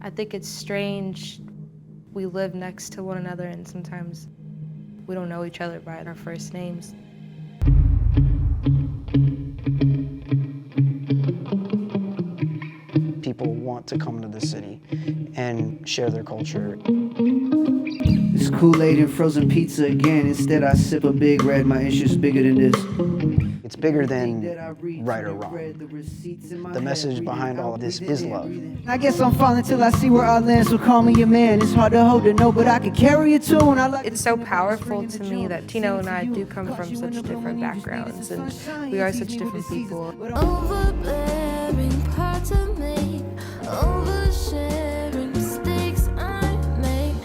I think it's strange. We live next to one another and sometimes we don't know each other by our first names. People want to come to the city and share their culture. It's Kool-Aid and frozen pizza again. Instead I sip a Big Red, my issue's bigger than this. It's bigger than right or wrong. The message behind all of this is love. I guess I'm falling till I see where I land, so call me your man. It's hard to hold a note, but I can carry a tune. It's so powerful to me that Tino and I do come from such different backgrounds, and we are such different people. Overbearing parts of me, oversharing mistakes I made.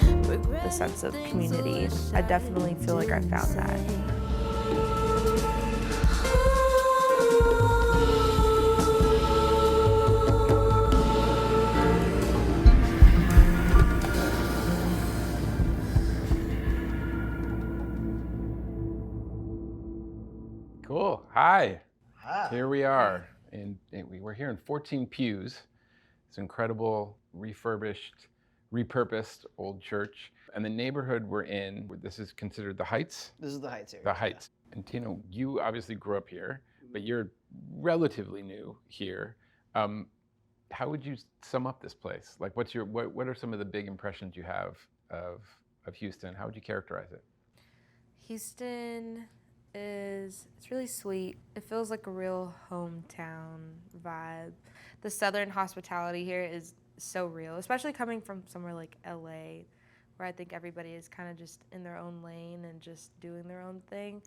The sense of community, I definitely feel like I found that. Cool. Hi. Here we are. We're here in 14 Pews. It's incredible, refurbished, repurposed old church. And the neighborhood we're in, this is considered the Heights? This is the Heights area. The Heights. And Tino, you obviously grew up here, but you're relatively new here. How would you sum up this place? Like, what are some of the big impressions you have of Houston? How would you characterize it? Houston it's really sweet. It feels like a real hometown vibe. The Southern hospitality here is so real, especially coming from somewhere like LA, where I think everybody is kind of just in their own lane and just doing their own thing.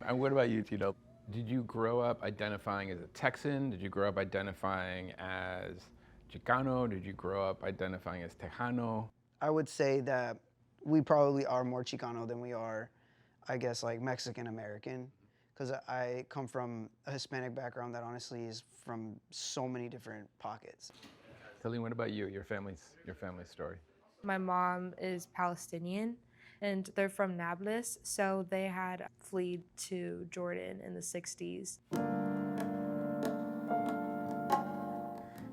And what about you, Tino? Did you grow up identifying as a Texan? Did you grow up identifying as Chicano? Did you grow up identifying as Tejano? I would say that we probably are more Chicano than we are, I guess, like Mexican-American, because I come from a Hispanic background that honestly is from so many different pockets. Taleen, what about you, your family's story? My mom is Palestinian, and they're from Nablus, so they had fled to Jordan in the 60s.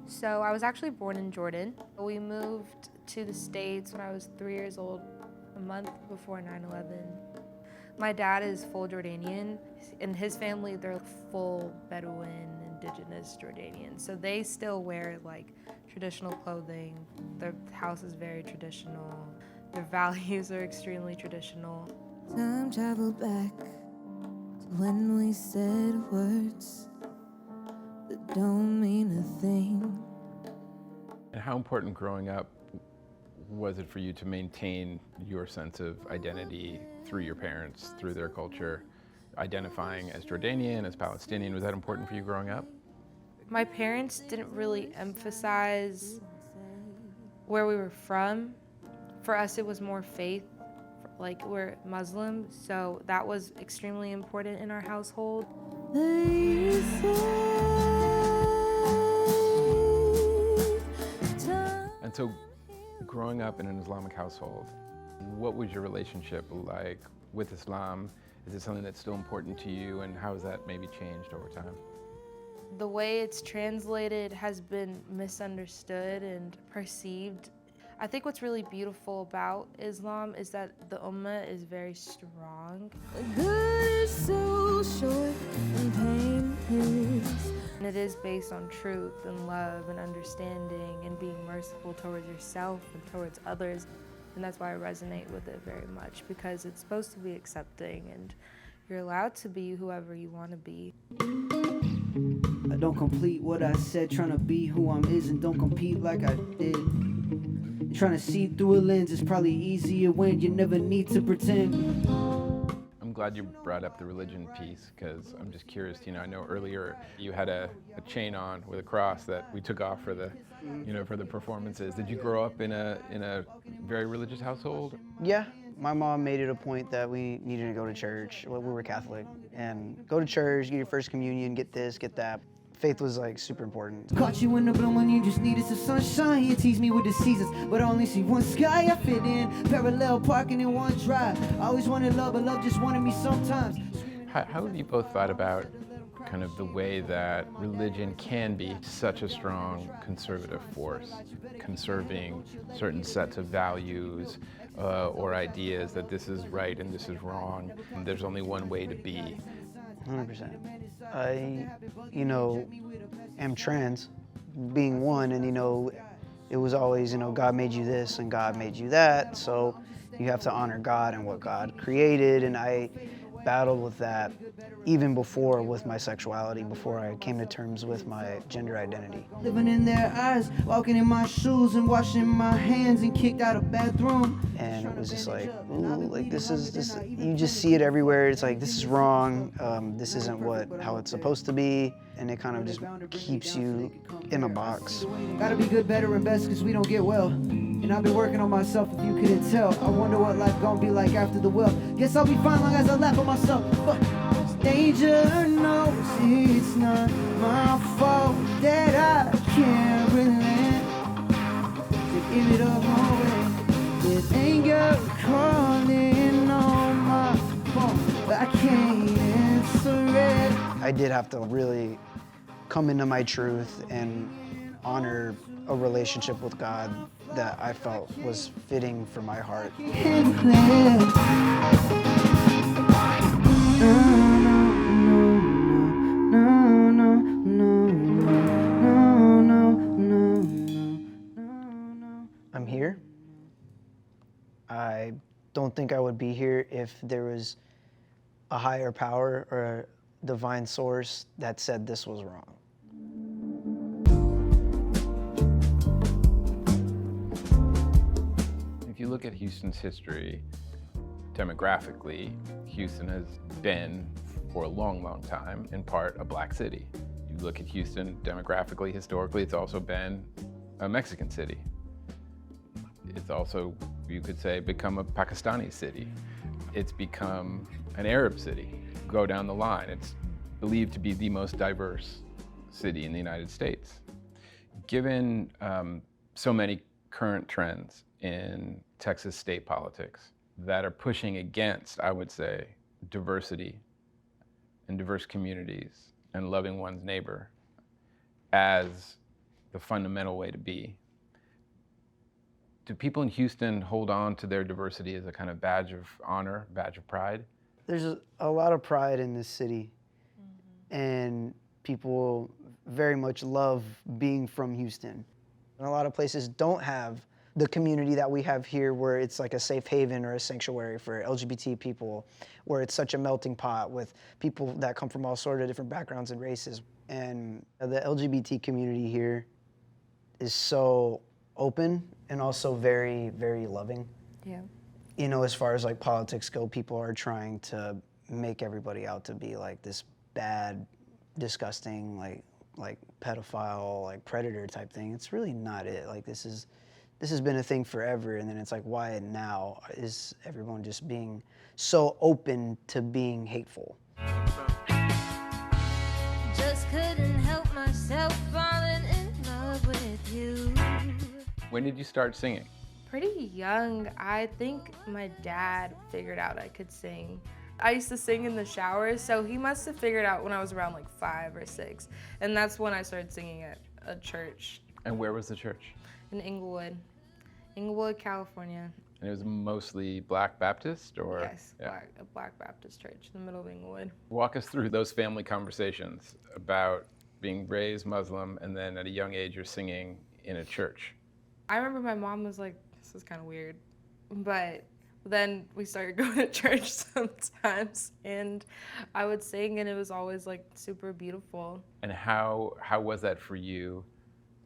So I was actually born in Jordan. We moved to the States when I was 3 years old, a month before 9/11. My dad is full Jordanian, and his family, they're full Bedouin, indigenous Jordanian. So they still wear like traditional clothing. Their house is very traditional. Their values are extremely traditional. Time travel back to when we said words that don't mean a thing. And how important growing up was it for you to maintain your sense of identity through your parents, through their culture, identifying as Jordanian, as Palestinian? Was that important for you growing up? My parents didn't really emphasize where we were from. For us, it was more faith. Like, we're Muslim, so that was extremely important in our household. And so, growing up in an Islamic household, what was your relationship like with Islam? Is it something that's still important to you, and how has that maybe changed over time? The way it's translated has been misunderstood and perceived. I think what's really beautiful about Islam is that the Ummah is very strong. Good is so short and pain is. And it is based on truth and love and understanding and being merciful towards yourself and towards others. And that's why I resonate with it very much, because it's supposed to be accepting and you're allowed to be whoever you want to be. I don't complete what I said, trying to be who I'm is and don't compete like I did. Trying to see through a lens is probably easier when you never need to pretend. I'm glad you brought up the religion piece, because I'm just curious, you know, I know earlier you had a chain on with a cross that we took off for the, you know, for the performances. Did you grow up in a very religious household? Yeah, my mom made it a point that we needed to go to church. Well, we were Catholic, and go to church, get your first communion, get this, get that. Faith was like super important. Caught you in the bloom when you just needed some sunshine. You tease me with the seasons, but I only see one sky. I fit in, parallel parking in one drive. I always wanted love, but love just wanted me sometimes. How have you both thought about kind of the way that religion can be such a strong conservative force, conserving certain sets of values or ideas that this is right and this is wrong. And there's only one way to be. 100%. I, am trans, being one, and it was always, God made you this and God made you that, so you have to honor God and what God created, and I battled with that even before with my sexuality, before I came to terms with my gender identity. Living in their eyes, walking in my shoes and washing my hands and kicked out of bathroom. And it was just like, ooh, like this, you just see it everywhere. It's like, this is wrong. This isn't how it's supposed to be. And it kind of just keeps you in a box. Gotta be good, better, and best, cause we don't get well. And I've been working on myself if you couldn't tell. I wonder what life gonna be like after the well. Guess I'll be fine long as I laugh at myself. But danger knows it's not my fault that I can't relent. To give it up my way. With anger calling on my phone, but I can't answer it. I did have to really come into my truth and honor a relationship with God that I felt was fitting for my heart. I'm here. I don't think I would be here if there was a higher power or a divine source that said this was wrong. If you look at Houston's history, demographically, Houston has been, for a long, long time, in part, a black city. You look at Houston demographically, historically, it's also been a Mexican city. It's also, you could say, become a Pakistani city. It's become an Arab city. Go down the line. It's believed to be the most diverse city in the United States. Given so many current trends in Texas state politics that are pushing against, I would say, diversity and diverse communities and loving one's neighbor as the fundamental way to be, do people in Houston hold on to their diversity as a kind of badge of honor, badge of pride? There's a lot of pride in this city, and people very much love being from Houston. And a lot of places don't have the community that we have here, where it's like a safe haven or a sanctuary for LGBT people, where it's such a melting pot with people that come from all sorts of different backgrounds and races. And the LGBT community here is so open and also very, very loving. Yeah. As far as like politics go, people are trying to make everybody out to be like this bad, disgusting, like pedophile, like predator type thing. It's really not it. Like this has been a thing forever, and then it's like, why now is everyone just being so open to being hateful? Just couldn't help myself falling in love with you. When did you start singing? Pretty young. I think my dad figured out I could sing. I used to sing in the shower, so he must have figured out when I was around like 5 or 6. And that's when I started singing at a church. And where was the church? In Inglewood, California. And it was mostly Black Baptist, or? Yes, Yeah. a Black Baptist church in the middle of Inglewood. Walk us through those family conversations about being raised Muslim and then at a young age you're singing in a church. I remember my mom was like, this is kind of weird, but then we started going to church sometimes, and I would sing, and it was always like super beautiful. And how was that for you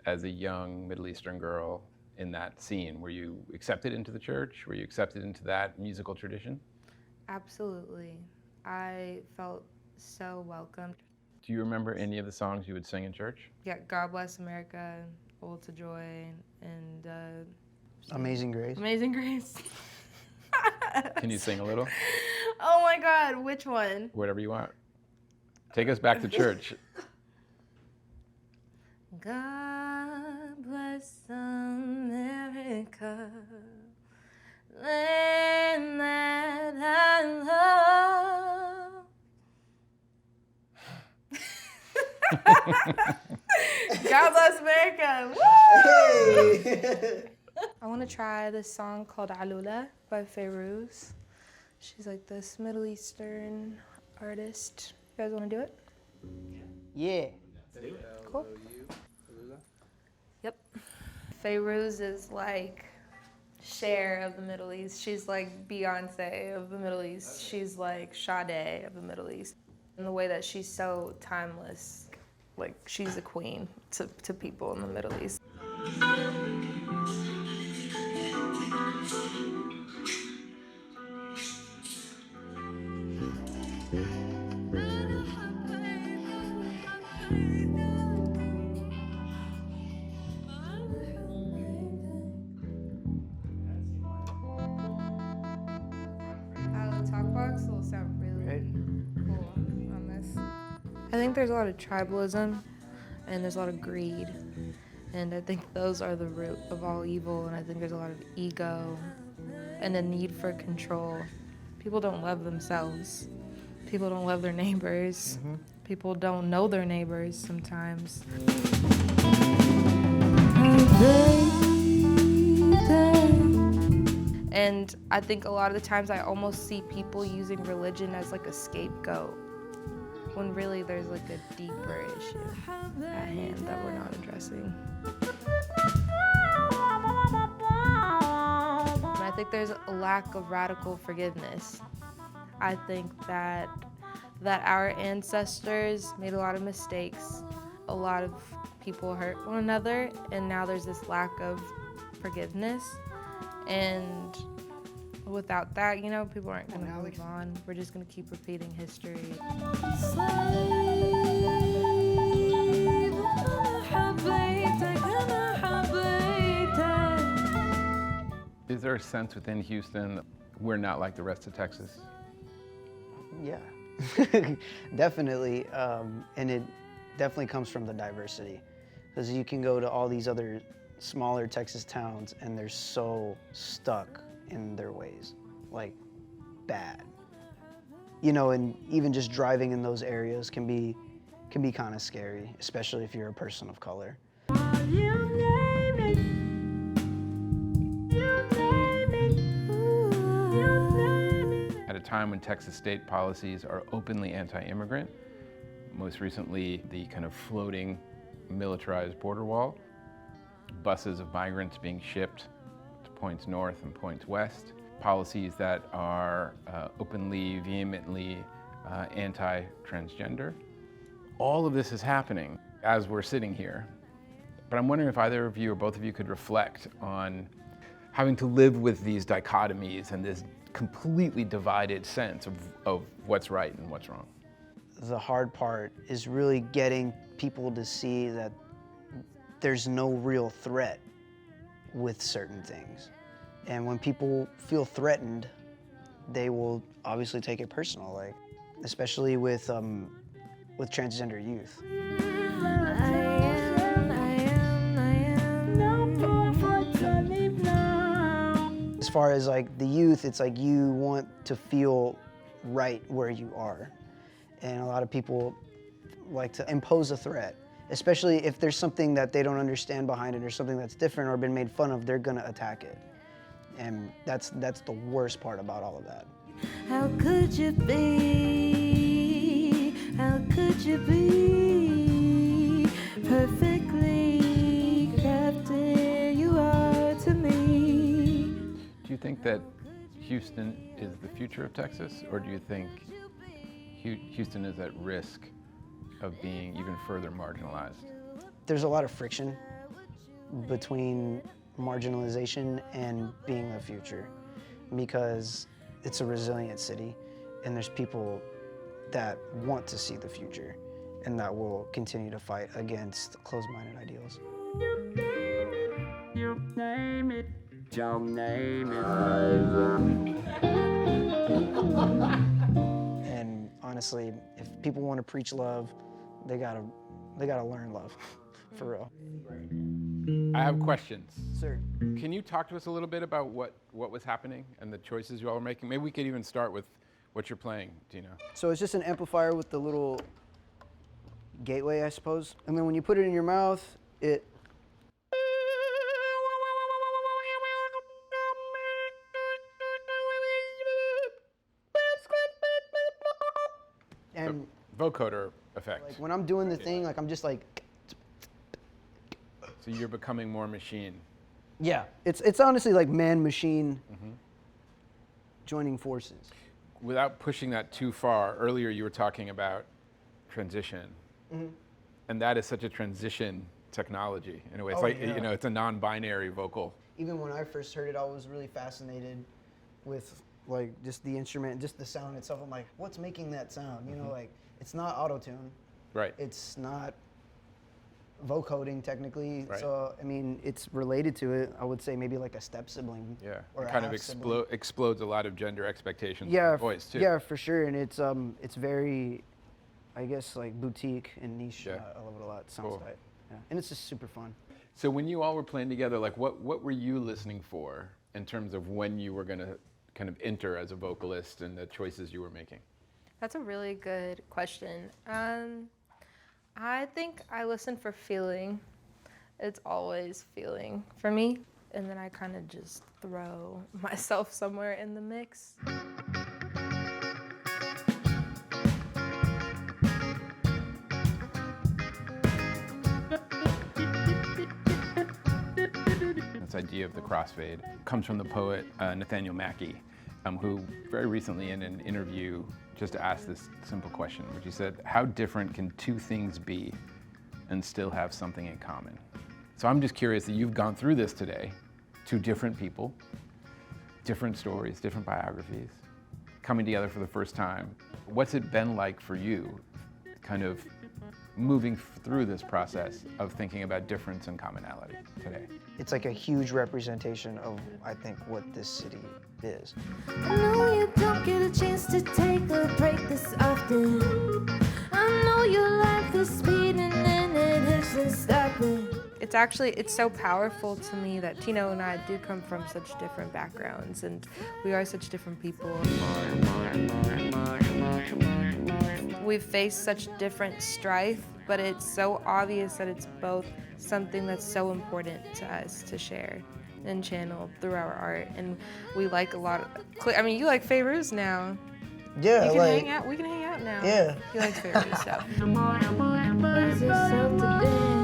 as a young Middle Eastern girl in that scene? Were you accepted into the church? Were you accepted into that musical tradition? Absolutely. I felt so welcomed. Do you remember any of the songs you would sing in church? Yeah, God Bless America, Old to Joy, and Amazing Grace. Amazing Grace. Can you sing a little? Oh my God, which one? Whatever you want. Take us back to church. God bless America, land that I love. God bless America. Hey! I want to try this song called Alula by Fairuz. She's like this Middle Eastern artist. You guys want to do it? Yeah. Cool. Yep. Fairuz is like Cher of the Middle East. She's like Beyonce of the Middle East. She's like Sade of the Middle East. In the way that she's so timeless. Like she's a queen to people in the Middle East. Talk box will sound really cool on this. I think there's a lot of tribalism and there's a lot of greed. And I think those are the root of all evil. And I think there's a lot of ego and a need for control. People don't love themselves. People don't love their neighbors. Mm-hmm. People don't know their neighbors sometimes. And I think a lot of the times I almost see people using religion as like a scapegoat, when really there's like a deeper issue at hand that we're not addressing. And I think there's a lack of radical forgiveness. I think that our ancestors made a lot of mistakes, a lot of people hurt one another, and now there's this lack of forgiveness. And without that, you know, people aren't going to move on. We're just going to keep repeating history. Is there a sense within Houston we're not like the rest of Texas? Yeah, definitely. And it definitely comes from the diversity. Because you can go to all these other smaller Texas towns and they're so stuck in their ways, like bad. You know, and even just driving in those areas can be kind of scary, especially if you're a person of color. At a time when Texas state policies are openly anti-immigrant, most recently the kind of floating militarized border wall, buses of migrants being shipped to points north and points west, policies that are openly, vehemently anti-transgender. All of this is happening as we're sitting here. But I'm wondering if either of you or both of you could reflect on having to live with these dichotomies and this completely divided sense of what's right and what's wrong. The hard part is really getting people to see that there's no real threat with certain things. And when people feel threatened, they will obviously take it personal, like, especially with transgender youth. As far as like the youth, it's like you want to feel right where you are. And a lot of people like to impose a threat, especially if there's something that they don't understand behind it or something that's different or been made fun of, they're gonna attack it. And that's the worst part about all of that. How could you be? How could you be perfectly crafted? You are to me. Do you think that Houston is the future of Texas, or do you think Houston is at risk of being even further marginalized? There's a lot of friction between marginalization and being the future, because it's a resilient city and there's people that want to see the future and that will continue to fight against closed-minded ideals. You name it, your name it. And honestly, if people want to preach love, they gotta learn love, for real. I have questions. Sir. Can you talk to us a little bit about what was happening and the choices you all were making? Maybe we could even start with what you're playing, Tino. So it's just an amplifier with the little gateway, I suppose. And then when you put it in your mouth, it and vocoder effect. like when I'm doing the thing, like I'm just like, So you're becoming more machine. yeah. It's honestly like man-machine joining forces. Without pushing that too far, earlier you were talking about transition. And that is such a transition technology in a way. It's Oh, like, yeah. you know, it's a non-binary vocal. Even when I first heard it, I was really fascinated with like just the instrument, just the sound itself. I'm like, what's making that sound? You know, like it's not auto-tune. Right. It's not vocoding technically. Right. So I mean, it's related to it. I would say maybe like a step sibling. Yeah. Or It a kind of half sibling. explodes a lot of gender expectations Yeah, in voice too. yeah, for sure. And it's very, I guess, like boutique and niche. Yeah. I love it a lot. It sounds Cool. tight. Yeah. And it's just super fun. So when you all were playing together, like what were you listening for in terms of when you were going to kind of enter as a vocalist and the choices you were making? That's a really good question. I think I listen for feeling. It's always feeling for me. And then I kind of just throw myself somewhere in the mix. This idea of the crossfade comes from the poet Nathaniel Mackey, who very recently in an interview just asked this simple question, which he said, how different can two things be and still have something in common? So I'm just curious that you've gone through this today, two different people, different stories, different biographies, coming together for the first time. What's it been like for you, kind of moving through this process of thinking about difference and commonality today? It's like a huge representation of, I think, what this city is. I know you don't get a chance to take a break this often. I know your life is speeding and it isn't stopping. It's so powerful to me that Tino and I do come from such different backgrounds and we are such different people. We've faced such different strife, but it's so obvious that it's both something that's so important to us to share and channel through our art. And we like a lot of, I mean, you like favors now. Yeah, You can like, hang out, we can hang out now. Yeah. You like favors, so. Lose yourself to dance.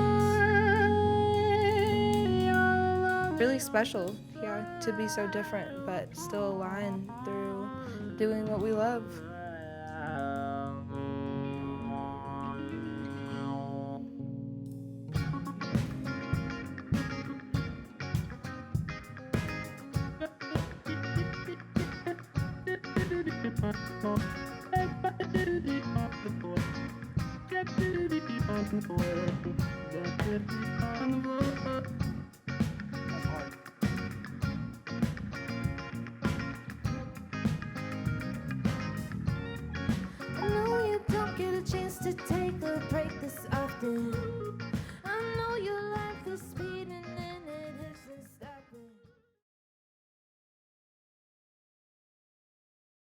Really special, yeah, to be so different, but still aligned through doing what we love.